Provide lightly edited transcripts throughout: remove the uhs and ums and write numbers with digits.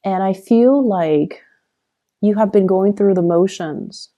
And I feel like you have been going through the motions,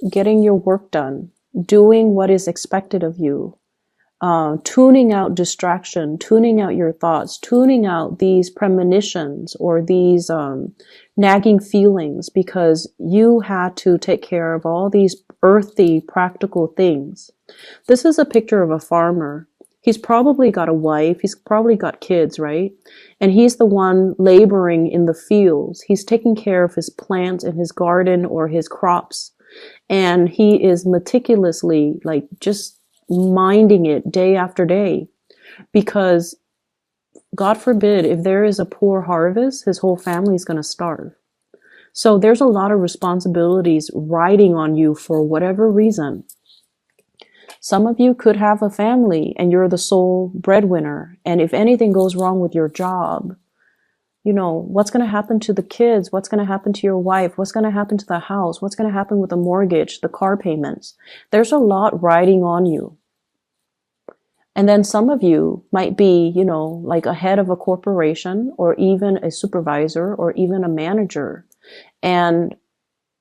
getting your work done, doing what is expected of you, tuning out distraction, tuning out your thoughts, tuning out these premonitions or these nagging feelings because you had to take care of all these earthy, practical things. This is a picture of a farmer. He's probably got a wife, he's probably got kids, right? And he's the one laboring in the fields. He's taking care of his plants in his garden or his crops. And he is meticulously, like, just minding it day after day, because God forbid, if there is a poor harvest, his whole family is going to starve. So there's a lot of responsibilities riding on you for whatever reason. Some of you could have a family and you're the sole breadwinner. And if anything goes wrong with your job, what's going to happen to the kids? What's going to happen to your wife? What's going to happen to the house? What's going to happen with the mortgage, the car payments? There's a lot riding on you. And then some of you might be, like a head of a corporation or even a supervisor or even a manager. And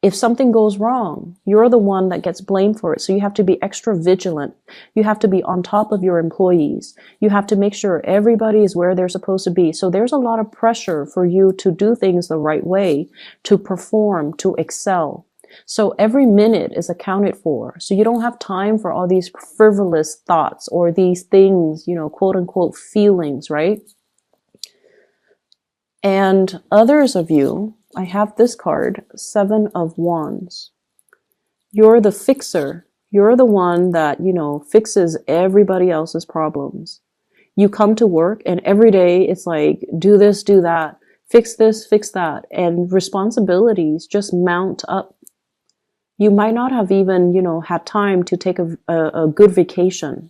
if something goes wrong, you're the one that gets blamed for it. So you have to be extra vigilant. You have to be on top of your employees. You have to make sure everybody is where they're supposed to be. So there's a lot of pressure for you to do things the right way, to perform, to excel. So every minute is accounted for. So you don't have time for all these frivolous thoughts or these things, quote unquote feelings, right? And others of you, I have this card, 7 of Wands. You're the fixer. You're the one that, fixes everybody else's problems. You come to work and every day it's like, do this, do that, fix this, fix that. And responsibilities just mount up. You might not have even, had time to take a good vacation.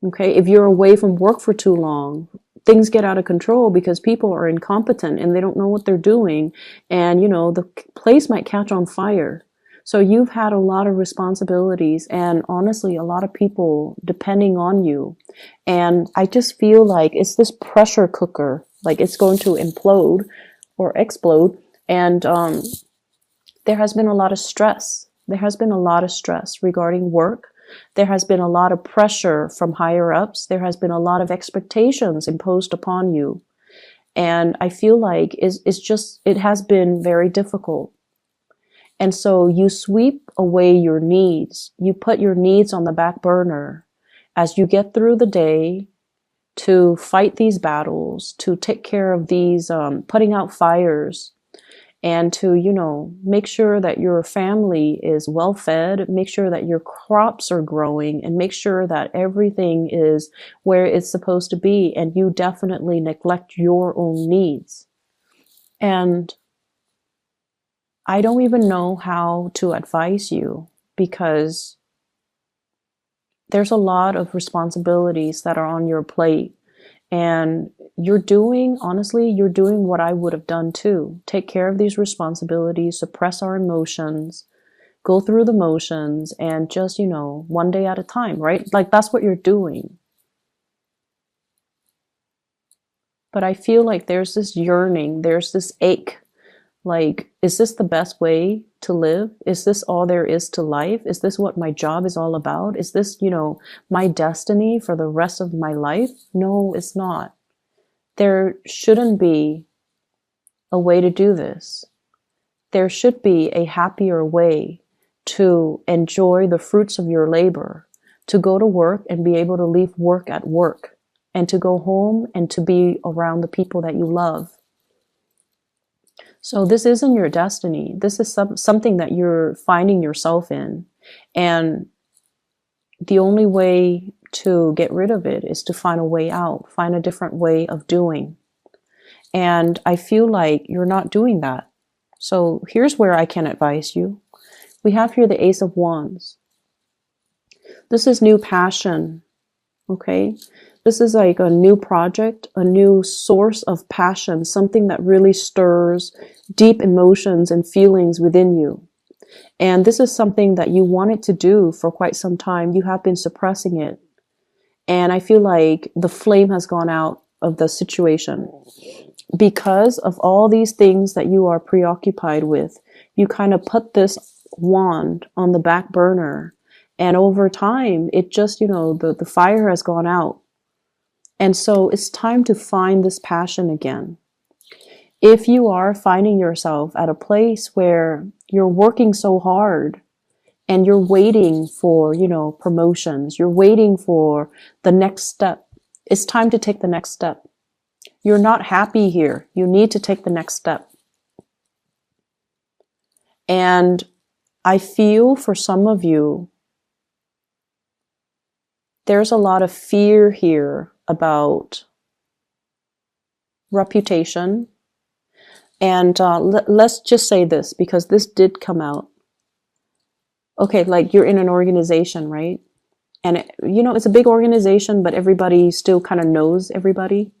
Okay. If you're away from work for too long, things get out of control because people are incompetent and they don't know what they're doing. And, the place might catch on fire. So you've had a lot of responsibilities and honestly, a lot of people depending on you. And I just feel like it's this pressure cooker, like it's going to implode or explode. And, there has been a lot of stress. There has been a lot of stress regarding work. There has been a lot of pressure from higher ups. There has been a lot of expectations imposed upon you. And I feel like it has been very difficult. And so you sweep away your needs. You put your needs on the back burner as you get through the day to fight these battles, to take care of these, putting out fires, and to, make sure that your family is well fed, make sure that your crops are growing, and make sure that everything is where it's supposed to be. And you definitely neglect your own needs. And I don't even know how to advise you because there's a lot of responsibilities that are on your plate. And you're doing what I would have done too. Take care of these responsibilities, suppress our emotions, go through the motions, and just, one day at a time, right? Like that's what you're doing. But I feel like there's this yearning, there's this ache. Like, is this the best way to live? Is this all there is to life? Is this what my job is all about? Is this, my destiny for the rest of my life? No, it's not. There shouldn't be a way to do this. There should be a happier way to enjoy the fruits of your labor, to go to work and be able to leave work at work, and to go home and to be around the people that you love. So this isn't your destiny. This is something that you're finding yourself in. And the only way to get rid of it is to find a way out, find a different way of doing. And I feel like you're not doing that. So here's where I can advise you. We have here the Ace of Wands. This is new passion. Okay. This is like a new project, a new source of passion, something that really stirs deep emotions and feelings within you. And this is something that you wanted to do for quite some time. You have been suppressing it. And I feel like the flame has gone out of the situation. because of all these things that you are preoccupied with, you kind of put this wand on the back burner. And over time, it just, the fire has gone out. And so it's time to find this passion again. If you are finding yourself at a place where you're working so hard and you're waiting for, promotions, you're waiting for the next step, it's time to take the next step. You're not happy here. You need to take the next step. And I feel for some of you, there's a lot of fear here about reputation. And let's just say this, because this did come out. Okay, like you're in an organization, right? And it's a big organization, but everybody still kind of knows everybody.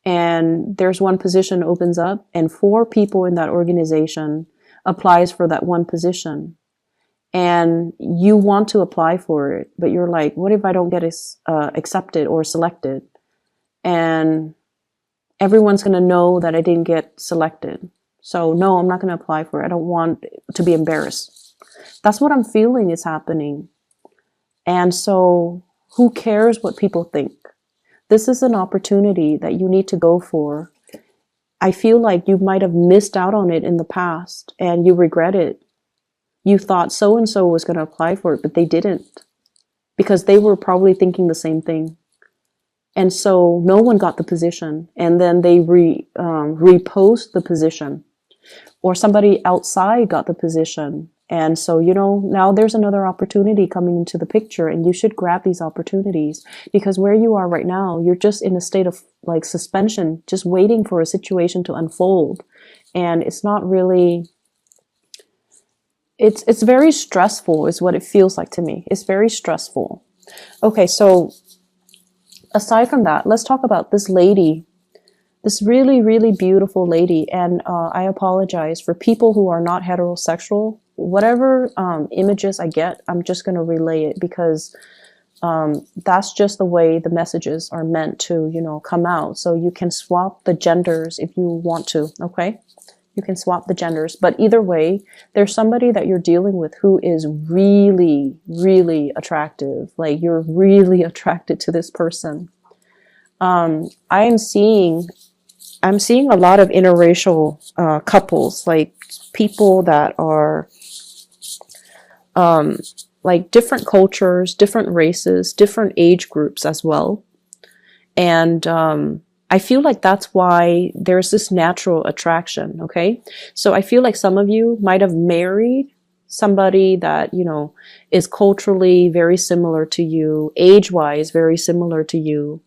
And there's one position opens up, and 4 people in that organization applies for that one position. And you want to apply for it, but you're like, what if I don't get accepted or selected? And everyone's going to know that I didn't get selected. So no, I'm not going to apply for it. I don't want to be embarrassed. That's what I'm feeling is happening. And so who cares what people think? This is an opportunity that you need to go for. I feel like you might have missed out on it in the past and you regret it. You thought so-and-so was going to apply for it, but they didn't, because they were probably thinking the same thing. And so no one got the position, and then they repost the position, or somebody outside got the position. And so, now there's another opportunity coming into the picture, and you should grab these opportunities, because where you are right now, you're just in a state of like suspension, just waiting for a situation to unfold. And it's not really, it's very stressful is what it feels like to me. It's very stressful. Okay. So aside from that, let's talk about this lady, this really, really beautiful lady. And I apologize for people who are not heterosexual. Whatever images I get, I'm just going to relay it, because that's just the way the messages are meant to, come out. So you can swap the genders if you want to, okay? You can swap the genders. But either way, there's somebody that you're dealing with who is really, really attractive. Like, you're really attracted to this person. I'm seeing a lot of interracial couples, like people that are like different cultures, different races, different age groups as well. And I feel like that's why there's this natural attraction, okay? So I feel like some of you might have married somebody that, is culturally very similar to you, age-wise very similar to you.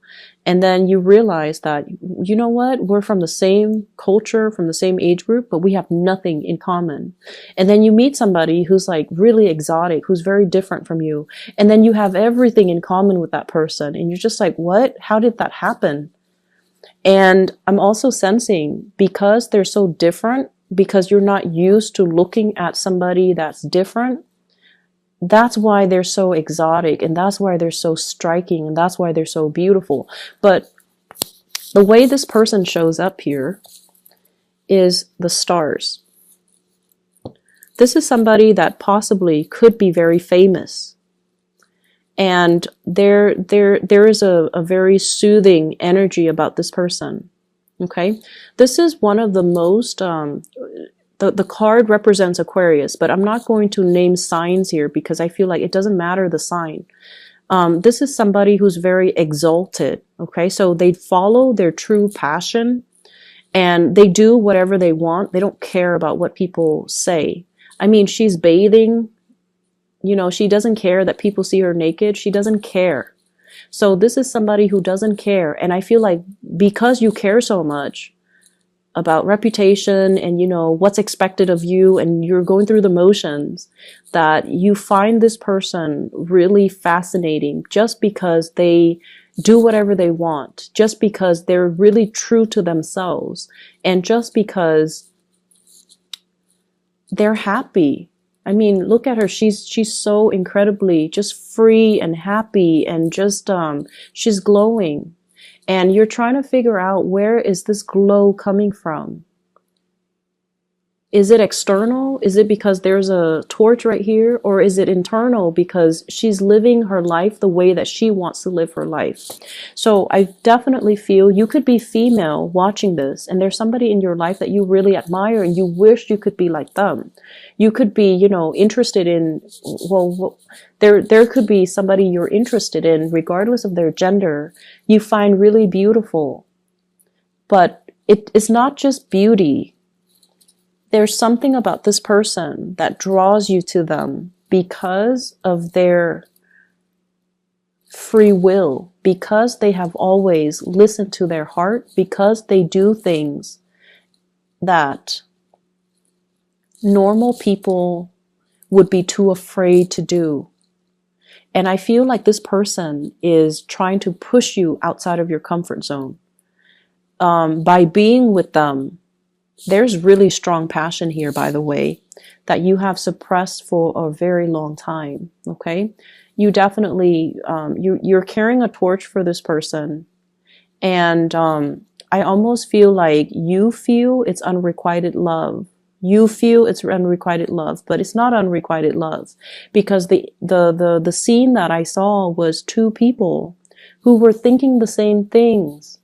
And then you realize that, you know what, we're from the same culture, from the same age group, but we have nothing in common. And then you meet somebody who's like really exotic, who's very different from you. And then you have everything in common with that person. And you're just like, what? How did that happen? And I'm also sensing, because they're so different, because you're not used to looking at somebody that's different, that's why they're so exotic, and that's why they're so striking, and that's why they're so beautiful. But the way this person shows up here is the stars. This is somebody that possibly could be very famous. And there is a very soothing energy about this person. Okay? This is one of the most, the card represents Aquarius, but I'm not going to name signs here because I feel like it doesn't matter the sign. This is somebody who's very exalted. Okay? So they follow their true passion and they do whatever they want. They don't care about what people say. I mean, she's bathing. She doesn't care that people see her naked. She doesn't care. So this is somebody who doesn't care. And I feel like because you care so much about reputation and, what's expected of you, and you're going through the motions, that you find this person really fascinating just because they do whatever they want, just because they're really true to themselves, and just because they're happy. I mean, look at her. She's so incredibly just free and happy, and just she's glowing. And you're trying to figure out, where is this glow coming from? Is it external? Is it because there's a torch right here? Or is it internal because she's living her life the way that she wants to live her life? So I definitely feel you could be female watching this, and there's somebody in your life that you really admire and you wish you could be like them. You could be, you know, interested in, well, there could be somebody you're interested in, regardless of their gender, you find really beautiful. But it's not just beauty. There's something about this person that draws you to them because of their free will, because they have always listened to their heart, because they do things that normal people would be too afraid to do. And I feel like this person is trying to push you outside of your comfort zone. By being with them, there's really strong passion here, by the way, that you have suppressed for a very long time, okay? You definitely, you're carrying a torch for this person. And I almost feel like you feel it's unrequited love. You feel it's unrequited love, but it's not unrequited love, because the scene that I saw was two people who were thinking the same things.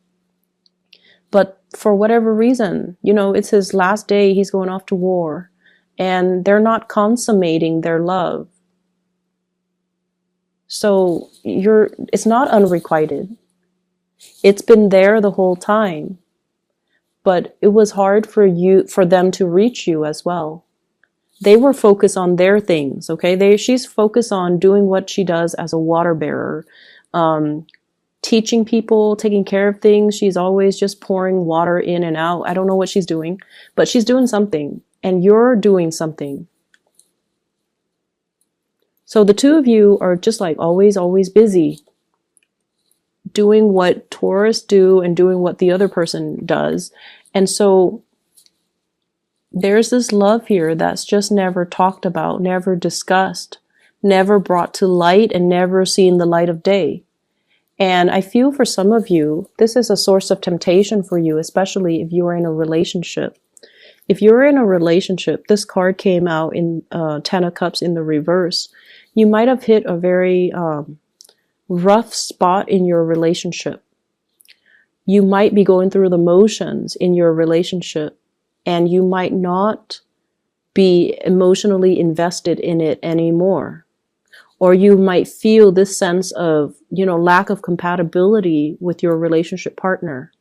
But for whatever reason, you know, it's his last day, he's going off to war, and they're not consummating their love. So it's not unrequited. It's been there the whole time, but it was hard for them to reach you as well. They were focused on their things, okay? She's focused on doing what she does as a water bearer, teaching people, taking care of things. She's always just pouring water in and out. I don't know what she's doing, but she's doing something, and you're doing something. So the two of you are just like always busy doing what Taurus do and doing what the other person does. And so there's this love here that's just never talked about, never discussed, never brought to light, and never seen the light of day. And I feel for some of you, this is a source of temptation for you, especially if you are in a relationship. If you're in a relationship, this card came out in Ten of Cups in the reverse. You might have hit a very rough spot in your relationship. You might be going through the motions in your relationship, and you might not be emotionally invested in it anymore. Or you might feel this sense of, you know, lack of compatibility with your relationship partner.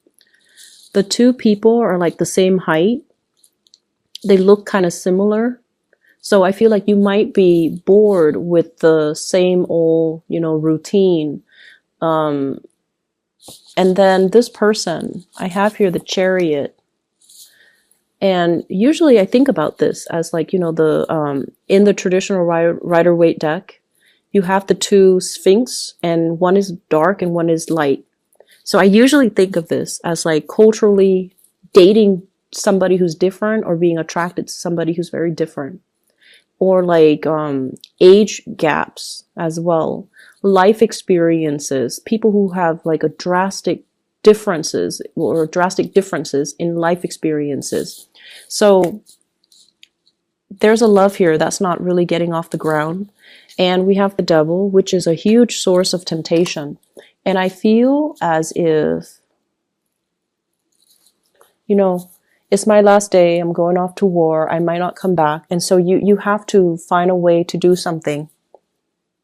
The two people are like the same height. They look kind of similar. So I feel like you might be bored with the same old, you know, routine. And then this person, I have here the Chariot. And usually I think about this as like, you know, in the traditional Rider-Waite deck, you have the two Sphinx, and one is dark and one is light. So I usually think of this as like culturally dating somebody who's different, or being attracted to somebody who's very different. Or like age gaps as well. Life experiences. People who have like a drastic differences in life experiences. So there's a love here that's not really getting off the ground. And we have the Devil, which is a huge source of temptation. And I feel as if, you know, it's my last day, I'm going off to war, I might not come back. And so you have to find a way to do something.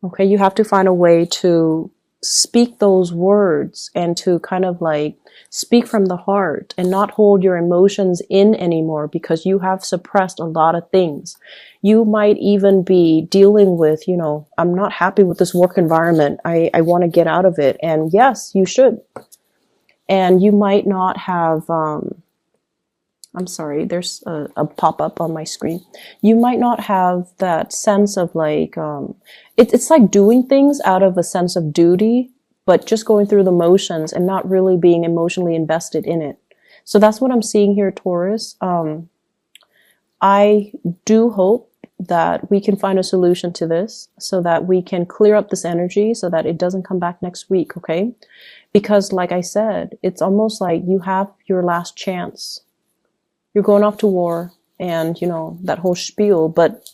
Okay, you have to find a way to speak those words and to kind of like speak from the heart and not hold your emotions in anymore, because you have suppressed a lot of things. You might even be dealing with, you know, I'm not happy with this work environment. I want to get out of it. And yes, you should. And you might not have, I'm sorry, there's a pop-up on my screen. You might not have that sense of like, it's like doing things out of a sense of duty, but just going through the motions and not really being emotionally invested in it. So that's what I'm seeing here, Taurus. I do hope that we can find a solution to this so that we can clear up this energy so that it doesn't come back next week, okay? Because like I said, it's almost like you have your last chance. You're going off to war and, you know, that whole spiel, but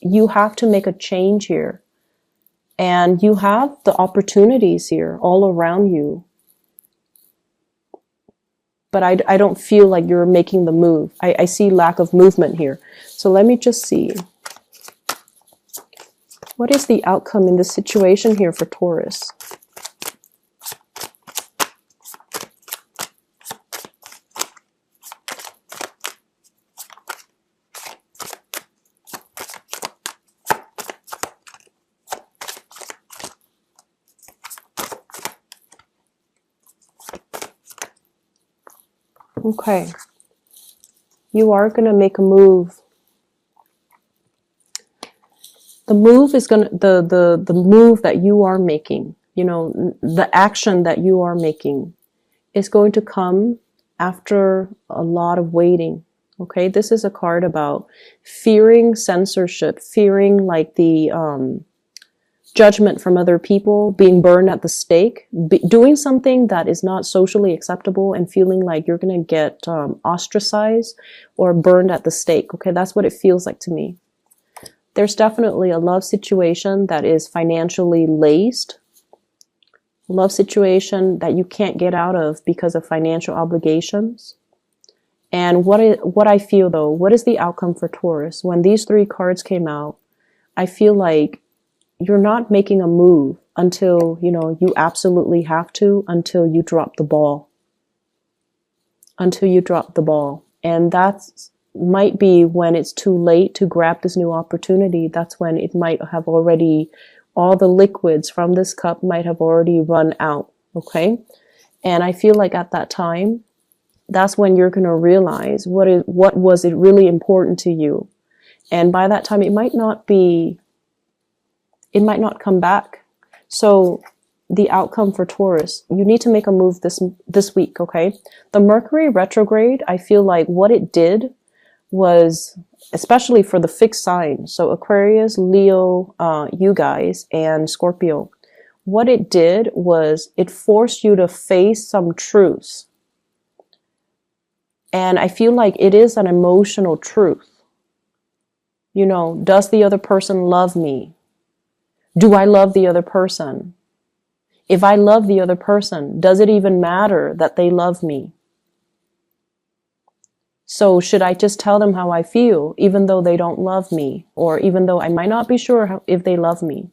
you have to make a change here. And you have the opportunities here all around you. But I don't feel like you're making the move. I see lack of movement here. So let me just see. What is the outcome in this situation here for Taurus? Okay, you are going to make a move. The move is going to, the move that you are making, you know, the action that you are making is going to come after a lot of waiting. Okay, this is a card about fearing censorship, fearing like the judgment from other people, being burned at the stake, doing something that is not socially acceptable and feeling like you're going to get ostracized or burned at the stake. Okay, that's what it feels like to me. There's definitely a love situation that is financially laced. Love situation that you can't get out of because of financial obligations. And what I feel though, what is the outcome for Taurus? When these three cards came out, I feel like you're not making a move until, you know, you absolutely have to, until you drop the ball. Until you drop the ball. And that's might be when it's too late to grab this new opportunity. That's when it might have already, all the liquids from this cup might have already run out. Okay. And I feel like at that time, that's when you're going to realize what was it really important to you. And by that time, it might not come back. So the outcome for Taurus, you need to make a move this week, okay? The Mercury retrograde, I feel like what it did was, especially for the fixed sign, so Aquarius, Leo, you guys, and Scorpio, what it did was it forced you to face some truths. And I feel like it is an emotional truth. You know, does the other person love me? Do I love the other person? If I love the other person, does it even matter that they love me? So should I just tell them how I feel, even though they don't love me, or even though I might not be sure if they love me?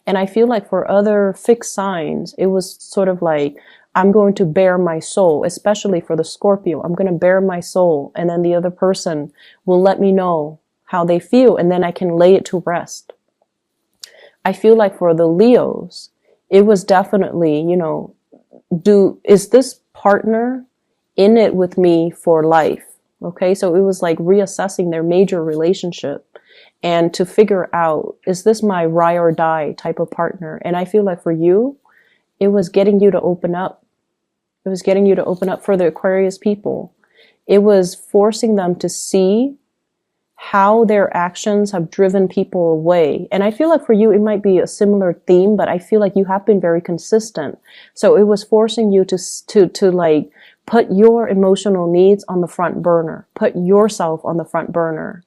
And I feel like for other fixed signs, it was sort of like, I'm going to bare my soul, especially for the Scorpio. I'm going to bare my soul, and then the other person will let me know how they feel, and then I can lay it to rest. I feel like for the Leos, it was definitely, you know, is this partner in it with me for life? Okay, so it was like reassessing their major relationship and to figure out, is this my ride or die type of partner? And I feel like for you, it was getting you to open up. It was getting you to open up for the Aquarius people. It was forcing them to see how their actions have driven people away. And I feel like for you, it might be a similar theme, but I feel like you have been very consistent. So it was forcing you to like put your emotional needs on the front burner, put yourself on the front burner.